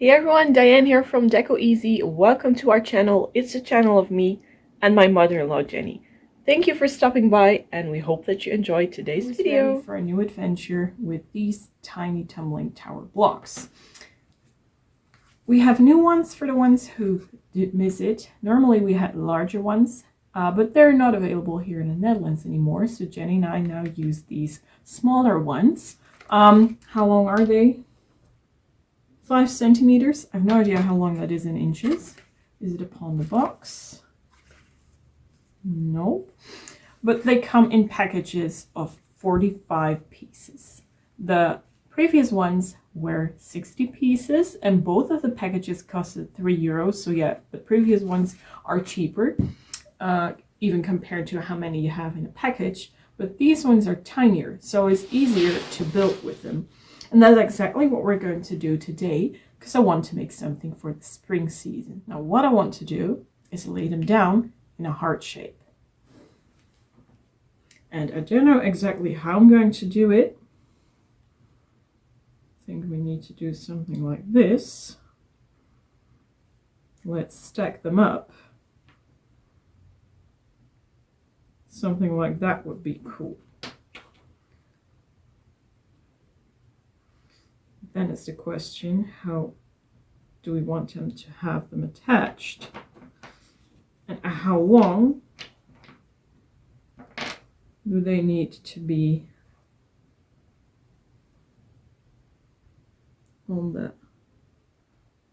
Hey everyone, Diane here from decoeasy. Welcome to our channel. It's a channel of me and my mother-in-law Jenny. Thank you for stopping by and we hope that you enjoyed today's video. Ready for a new adventure with these tiny tumbling tower blocks. We have new ones for the ones who did miss it. Normally we had larger ones, but they're not available here in the Netherlands anymore. So Jenny and I now use these smaller ones. How long are they? 5 centimeters. I have no idea how long that is in inches. Is it upon the box? Nope. But they come in packages of 45 pieces. The previous ones were 60 pieces and both of the packages costed €3. So yeah, the previous ones are cheaper, even compared to how many you have in a package. But these ones are tinier, so it's easier to build with them. And that's exactly what we're going to do today, because I want to make something for the spring season. Now what I want to do is lay them down in a heart shape. And I don't know exactly how I'm going to do it. I think we need to do something like this. Let's stack them up. Something like that would be cool. Then is the question, how do we want them to have them attached? And how long do they need to be on the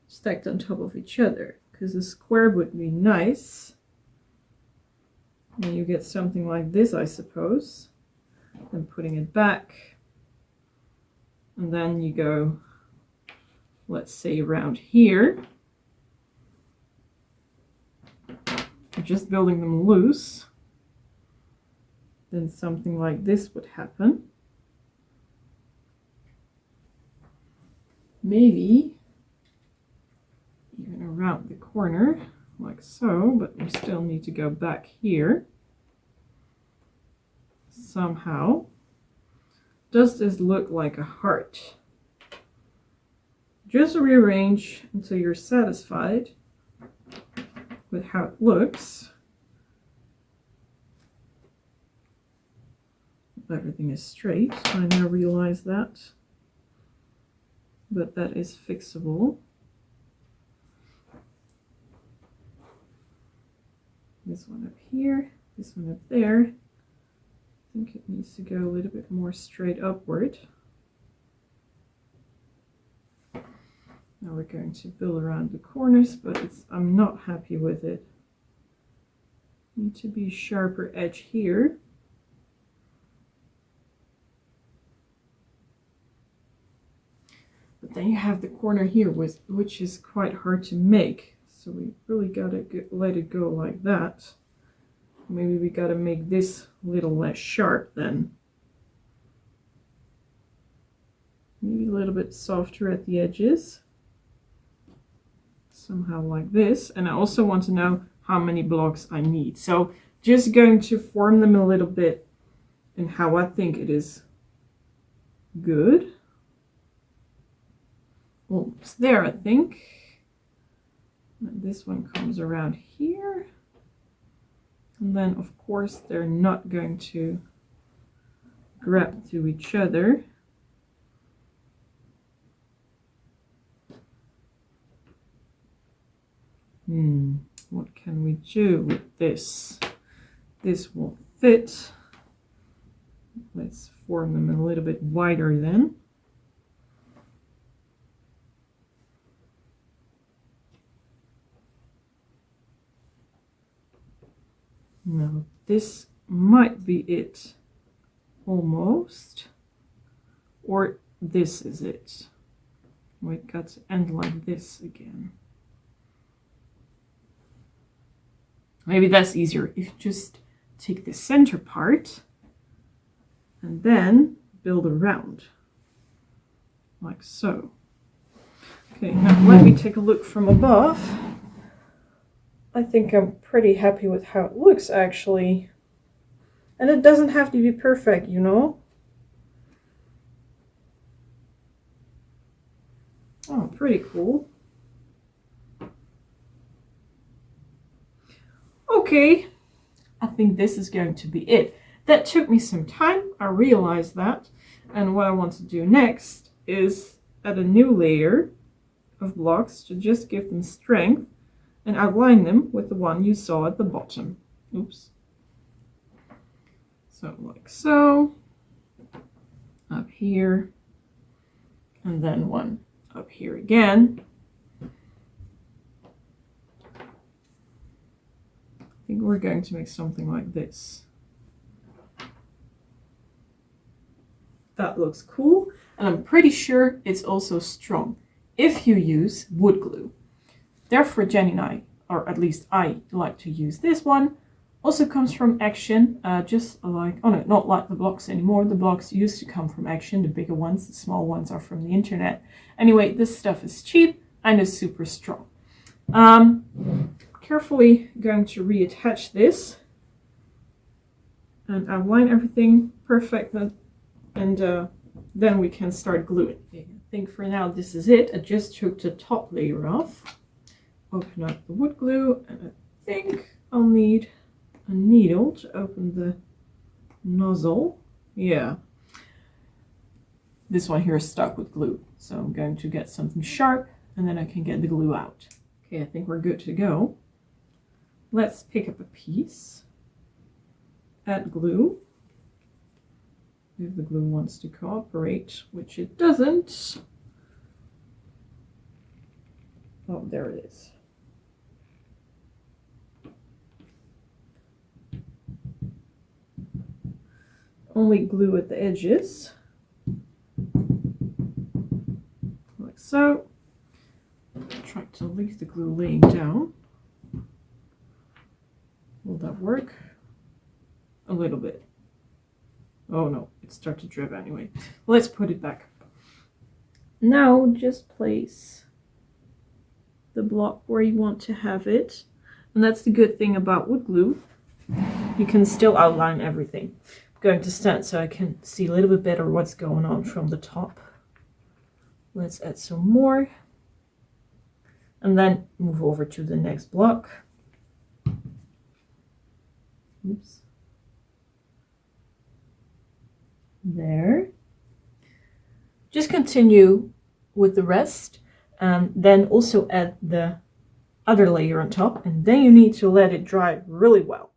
stacked on top of each other? Because a square would be nice. And you get something like this, I suppose. Then putting it back. And then you go, let's say around here. You're just building them loose. Then something like this would happen. Maybe even around the corner, like so, but we still need to go back here. Somehow. Does this look like a heart? Just rearrange until you're satisfied with how it looks. Everything is straight. I now realize that. But that is fixable. This one up here, this one up there. I think it needs to go a little bit more straight upward. Now we're going to build around the corners, but I'm not happy with it. Need to be sharper edge here. But then you have the corner here, which is quite hard to make. So we really gotta let it go like that. Maybe we gotta make this a little less sharp then. Maybe a little bit softer at the edges. Somehow like this. And I also want to know how many blocks I need. So just going to form them a little bit and how I think it is good. Almost there, I think. And this one comes around here. And then, of course, they're not going to grab to each other. What can we do with this? This won't fit. Let's form them a little bit wider then. Now this might be it, almost, or this is it. We got to end like this again. Maybe that's easier if you just take the center part and then build around, like so. Okay, now let me take a look from above. I think I'm pretty happy with how it looks, actually. And it doesn't have to be perfect, you know? Oh, pretty cool. Okay, I think this is going to be it. That took me some time, I realized that. And what I want to do next is add a new layer of blocks to just give them strength and outline them with the one you saw at the bottom. Oops. So like so, up here, and then one up here again. I think we're going to make something like this. That looks cool, and I'm pretty sure it's also strong if you use wood glue. Therefore, Jenny and I, or at least I, like to use this one. Also comes from Action, just like, oh no, not like the blocks anymore. The blocks used to come from Action, the bigger ones, the small ones are from the internet. Anyway, this stuff is cheap and is super strong. Carefully going to reattach this and outline everything perfect, and then we can start gluing. I think for now this is it. I just took the top layer off, open up the wood glue, and I think I'll need a needle to open the nozzle. Yeah, this one here is stuck with glue, so I'm going to get something sharp and then I can get the glue out. Okay, I think we're good to go. Let's pick up a piece, add glue, if the glue wants to cooperate, which it doesn't. Oh, there it is. Only glue at the edges, like so. Try to leave the glue laying down. Will that work? A little bit. Oh no, it started to drip anyway. Let's put it back. Now just place the block where you want to have it. And that's the good thing about wood glue. You can still outline everything. I'm going to stand so I can see a little bit better what's going on from the top. Let's add some more. And then move over to the next block. Oops. There. Just continue with the rest, and then also add the other layer on top, and then you need to let it dry really well.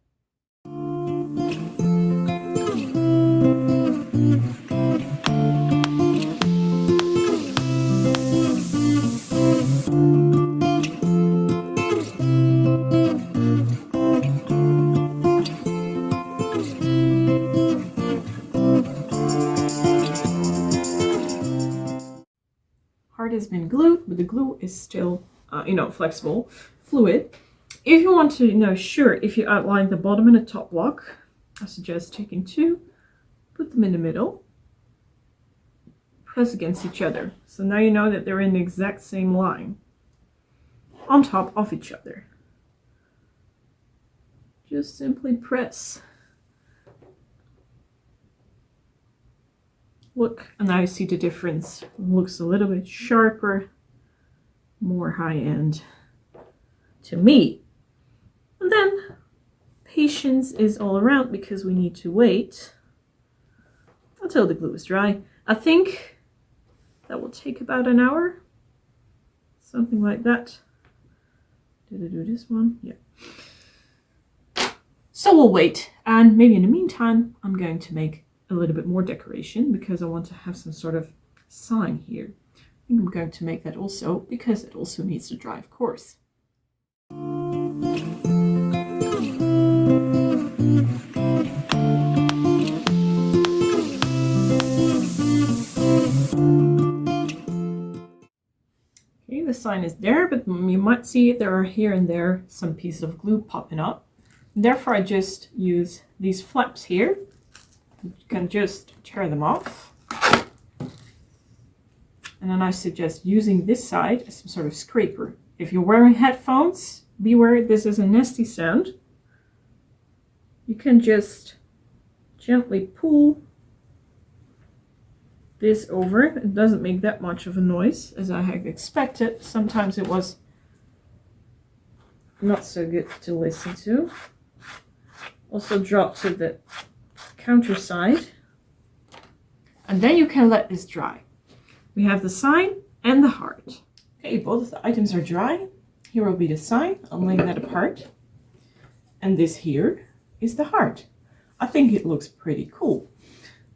Part has been glued, but the glue is still, flexible, fluid. If you want to know sure if you outline the bottom and the top block, I suggest taking two, put them in the middle, press against each other. So now you know that they're in the exact same line, on top of each other. Just simply press. Look, and now you see the difference. It looks a little bit sharper, more high-end to me. And then patience is all around because we need to wait until the glue is dry. I think that will take about an hour, something like that. Did I do this one? Yeah. So we'll wait, and maybe in the meantime, I'm going to make a little bit more decoration because I want to have some sort of sign here. I think I'm going to make that also because it also needs to dry, of course. Okay, the sign is there, but you might see there are here and there some pieces of glue popping up. Therefore, I just use these flaps here. You can just tear them off. And then I suggest using this side as some sort of scraper. If you're wearing headphones, beware, this is a nasty sound. You can just gently pull this over. It doesn't make that much of a noise as I had expected. Sometimes it was not so good to listen to. also drop to the counter side. And then you can let this dry. We have the sign and the heart. Okay, both of the items are dry. Here will be the sign. I'm laying that apart. And this here is the heart. I think it looks pretty cool.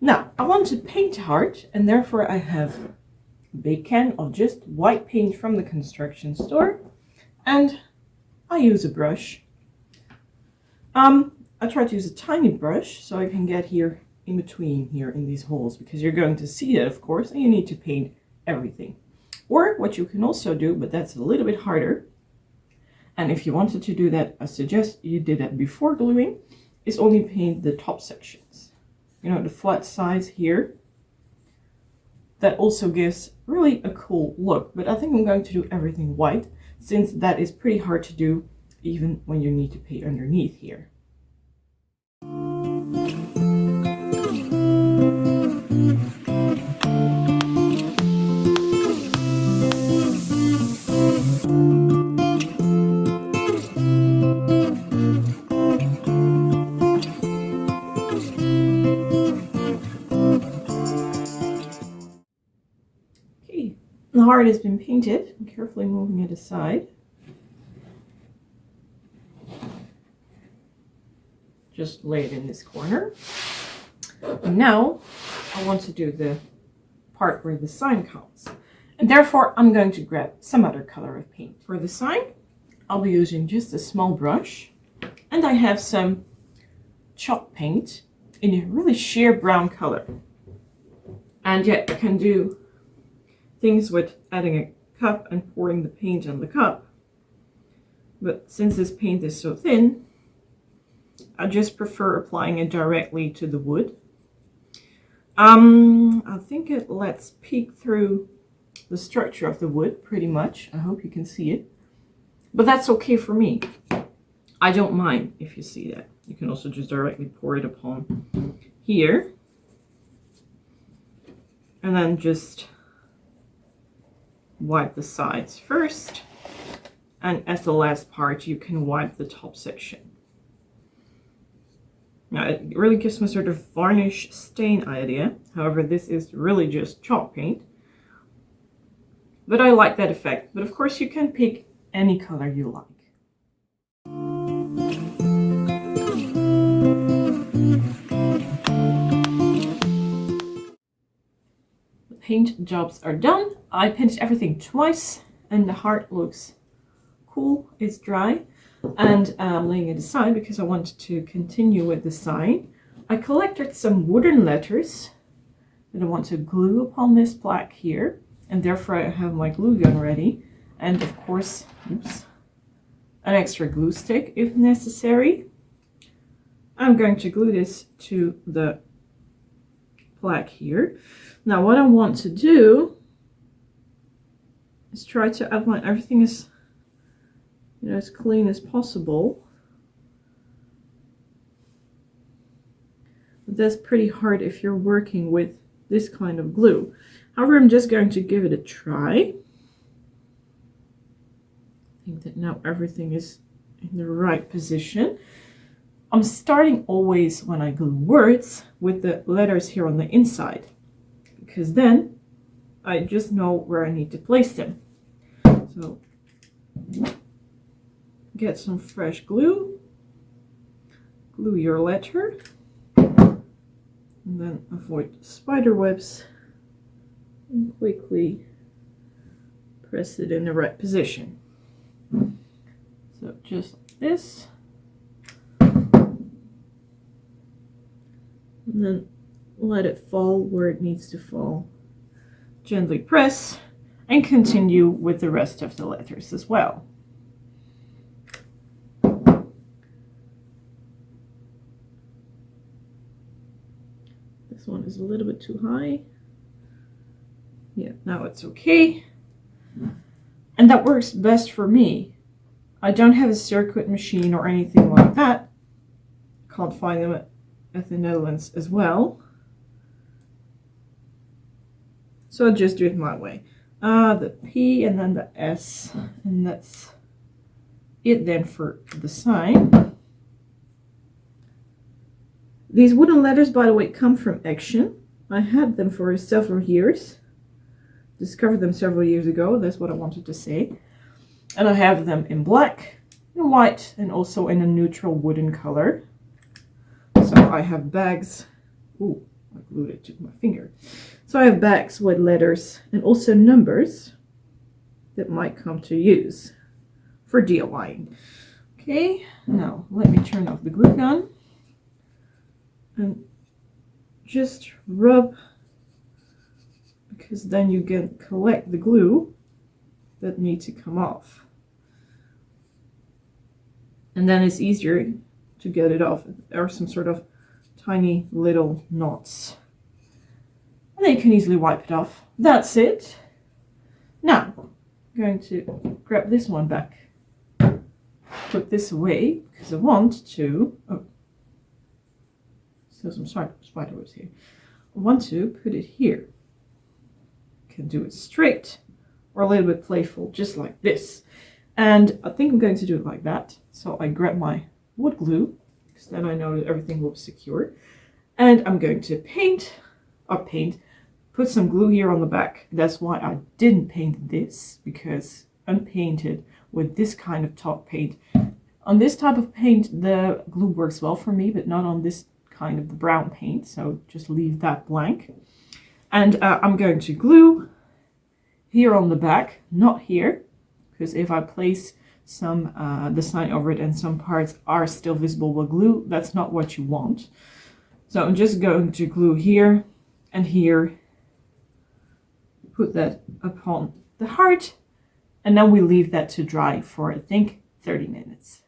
Now, I want to paint the heart, and therefore I have a big can of just white paint from the construction store. And I use a brush. I try to use a tiny brush so I can get here in between here in these holes, because you're going to see that, of course, and you need to paint everything. Or what you can also do, but that's a little bit harder, and if you wanted to do that, I suggest you did that before gluing, is only paint the top sections. You know, the flat sides here. That also gives really a cool look, but I think I'm going to do everything white, since that is pretty hard to do even when you need to paint underneath here. Okay, the heart has been painted. I'm carefully moving it aside. Just lay it in this corner. And now I want to do the part where the sign comes. And therefore I'm going to grab some other color of paint. For the sign, I'll be using just a small brush. And I have some chalk paint in a really sheer brown color. And yet I can do things with adding a cup and pouring the paint on the cup. But since this paint is so thin, I just prefer applying it directly to the wood. I think it lets peek through the structure of the wood pretty much. I hope you can see it. But that's okay for me. I don't mind if you see that. You can also just directly pour it upon here. And then just wipe the sides first. And as the last part, you can wipe the top section. Now, it really gives me sort of varnish stain idea. However, this is really just chalk paint. But I like that effect. But of course, you can pick any color you like. The paint jobs are done. I painted everything twice, and the heart looks cool. It's dry. And I'm laying it aside because I wanted to continue with the sign. I collected some wooden letters that I want to glue upon this plaque here, and therefore I have my glue gun ready, and of course, oops, an extra glue stick if necessary. I'm going to glue this to the plaque here. Now what I want to do is try to outline everything as as clean as possible. But that's pretty hard if you're working with this kind of glue. However, I'm just going to give it a try. I think that now everything is in the right position. I'm starting always when I glue words with the letters here on the inside, because then I just know where I need to place them. So get some fresh glue, glue your letter, and then avoid spider webs and quickly press it in the right position. So just like this, and then let it fall where it needs to fall. Gently press and continue with the rest of the letters as well. This one is a little bit too high. Yeah, now it's okay. And that works best for me. I don't have a circuit machine or anything like that. Can't find them at the Netherlands as well. So I'll just do it my way. The P and then the S. And that's it then for the sign. These wooden letters, by the way, come from Action. I had them for several years. Discovered them several years ago, that's what I wanted to say. And I have them in black, in white, and also in a neutral wooden color. So I have bags. Ooh, I glued it to my finger. So I have bags with letters and also numbers that might come to use for DIYing. Okay, now let me turn off the glue gun and just rub, because then you can collect the glue that needs to come off. And then it's easier to get it off. There are some sort of tiny little knots. And then you can easily wipe it off. That's it. Now, I'm going to grab this one back. Put this away, because I want to... Oh, still some spiderwebs here. I want to put it here. Can do it straight or a little bit playful, just like this. And I think I'm going to do it like that. So I grab my wood glue, because then I know that everything will be secure. And I'm going to put some glue here on the back. That's why I didn't paint this, because unpainted with this kind of top paint. On this type of paint, the glue works well for me, but not on this kind of the brown paint. So just leave that blank. And I'm going to glue here on the back, not here, because if I place some the sign over it and some parts are still visible with glue, that's not what you want. So I'm just going to glue here and here, put that upon the heart, and then we leave that to dry for, I think, 30 minutes.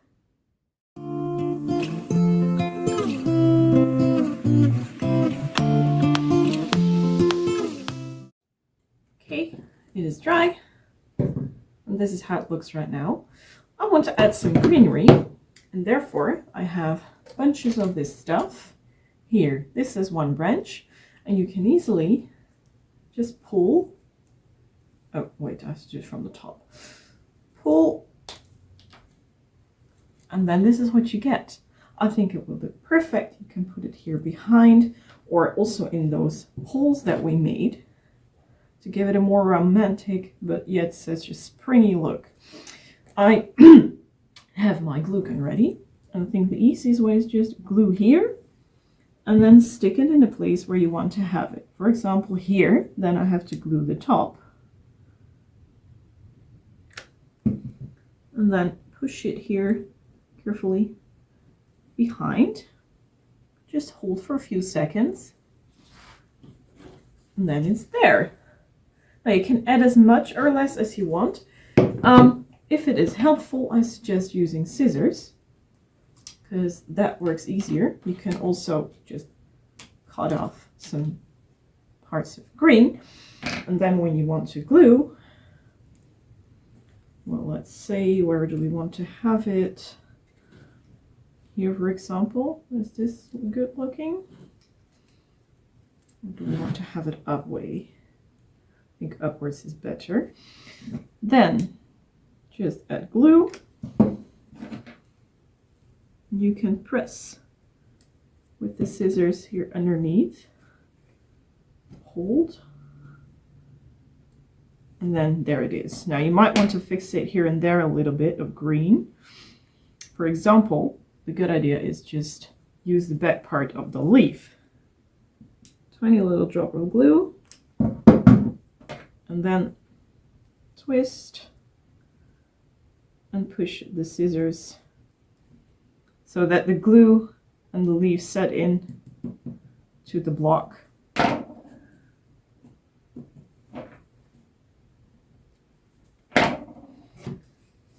Okay, it is dry, and this is how it looks right now. I want to add some greenery, and therefore I have bunches of this stuff here. This is one branch, and you can easily just pull. Oh wait, I have to do it from the top. Pull, and then this is what you get. I think it will look perfect. You can put it here behind, or also in those holes that we made, to give it a more romantic but yet such a springy look. I have my glue gun ready, and I think the easiest way is just glue here and then stick it in a place where you want to have it. For example, here, then I have to glue the top and then push it here carefully behind. Just hold for a few seconds, and then it's there. Now you can add as much or less as you want. If it is helpful, I suggest using scissors, because that works easier. You can also just cut off some parts of green, and then when you want to glue, well, let's say, where do we want to have it? Here, for example, is this good looking? Or do we want to have it up way? I think upwards is better. Then just add glue. You can press with the scissors here underneath. Hold. And then there it is. Now you might want to fixate here and there a little bit of green. For example, the good idea is just use the back part of the leaf. Tiny little drop of glue. And then twist and push the scissors so that the glue and the leaf set in to the block.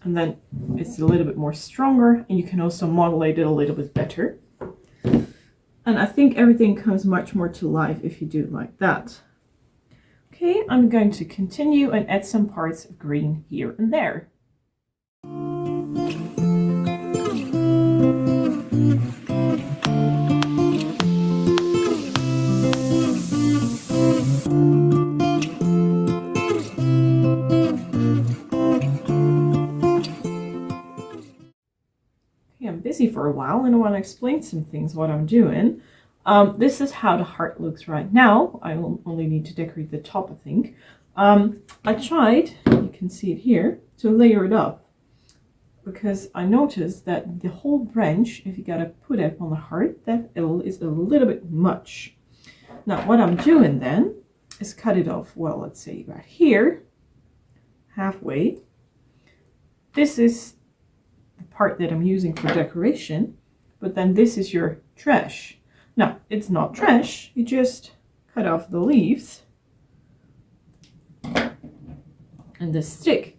And then it's a little bit more stronger, and you can also modulate it a little bit better. And I think everything comes much more to life if you do it like that. Okay, I'm going to continue and add some parts of green here and there. busy for a while and I want to explain some things, what I'm doing. This is how the heart looks right now. I will only need to decorate the top, I think. I tried, you can see it here, to layer it up because I noticed that the whole branch, if you gotta put it on the heart, that is a little bit much. Now what I'm doing then is cut it off, well, let's say right here, halfway. This is the part that I'm using for decoration, but then this is your trash. Now, it's not trash, you just cut off the leaves and the stick.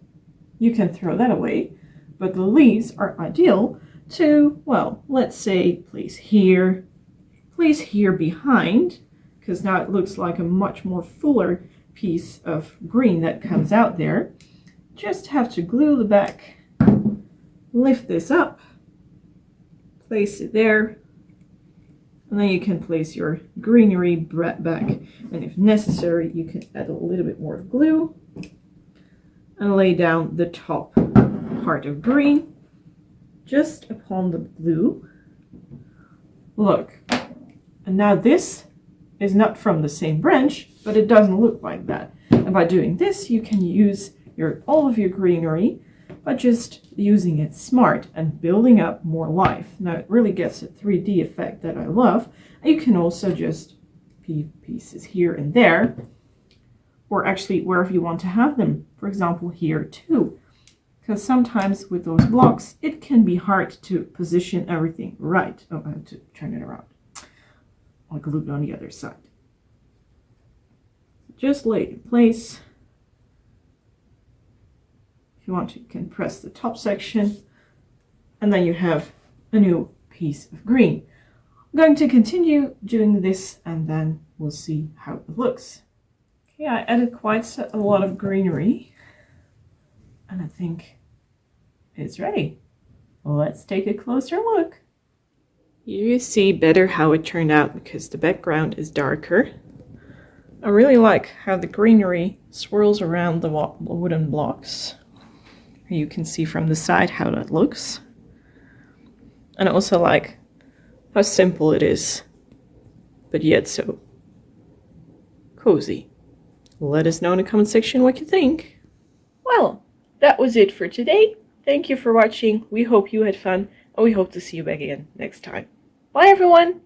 You can throw that away, but the leaves are ideal to, well, let's say place here behind, because now it looks like a much more fuller piece of green that comes out there. Just have to glue the back, lift this up, place it there, and then you can place your greenery back. And if necessary, you can add a little bit more glue and lay down the top part of green just upon the glue. Look, and now this is not from the same branch, but it doesn't look like that. And by doing this, you can use all of your greenery by just using it smart and building up more life. Now it really gets a 3D effect that I love. And you can also just pieces here and there, or actually wherever you want to have them. For example, here too. Because sometimes with those blocks, it can be hard to position everything right. Oh, I have to turn it around. I'll glue it on the other side. Just lay it in place. If you want to, you can press the top section, and then you have a new piece of green. I'm going to continue doing this, and then we'll see how it looks. Okay, I added quite a lot of greenery, and I think it's ready. Let's take a closer look. Here you see better how it turned out because the background is darker. I really like how the greenery swirls around the wooden blocks. You can see from the side how that looks. And I also like how simple it is, but yet so cozy. Let us know in the comment section what you think. Well, that was it for today. Thank you for watching. We hope you had fun, and we hope to see you back again next time. Bye everyone!